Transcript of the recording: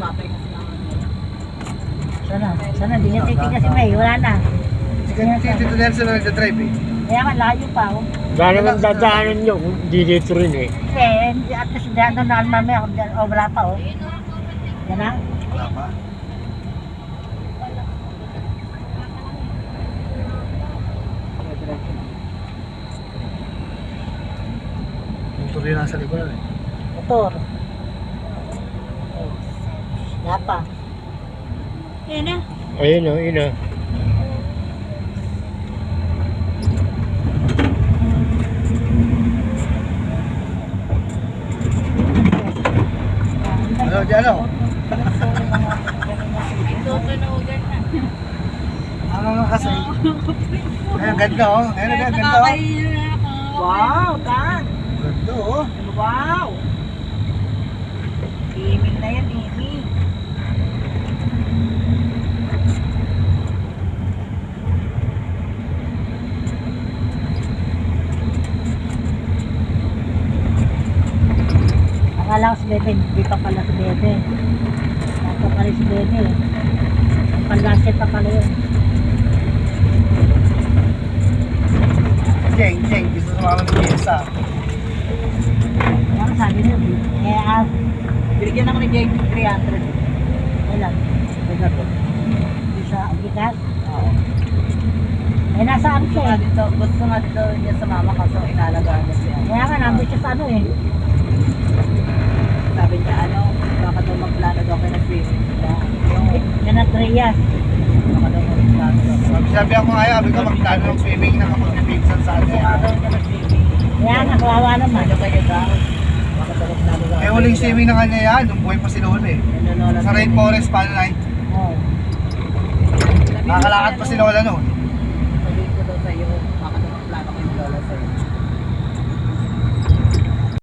nagpapahinga sila. Sana hindi niya titignan si May, wala na. Tito Nelson na nagdadrive eh. Kaya nga, layo pa, oh. Gano'n ang dadaanan nyo, hindi dito rin eh. Kasi, at least dyan doon na mamaya, oh, wala pa, oh. Yan na. Wala pa. Motor yun nasa likuran eh. Motor. Wala pa. Yan na. Ayun o, yun o. Ano, dyan ano? Tutunugan na. Ano nga kasi? Ayun, ganda oh. Ayun, ganda oh. Wow, Dan. Ganda oh. Wow. Iming na yan, iming. Akala ko si Bebe, hindi pa pala si Bebe. Ako pala si Bebe. Ang panlasit pa pala yun. Jeng, gusto sumama ng piyesa. Kaya sabi niyo, Binigyan ako ni Jake 300. ilan? Hindi sa agitas? Oo. Eh, nasaan siya eh. Gusto nga dito niya sa mama kaso inalagaan niya siya. Kaya nga, nandun siya sa ano eh. Sabi niya baka daw magplano daw kayo nag-swimming. Yan at Reyes. Baka daw magplano daw. Sabi ako nga, sabi ko, magplano ng swimming na kapag pinsan sa atin. Baka daw niya nag-swimming. Kaya nga, kawawa naman. Ano kayo daw? Baka daw magplano daw. Eh, huling swimming na kanya yan, nung buhay pa si Lola eh. Sa Rainforest Palo Night. Oh. Nakakalakad pa si Lola noon. Sabihin ko daw sa'yo.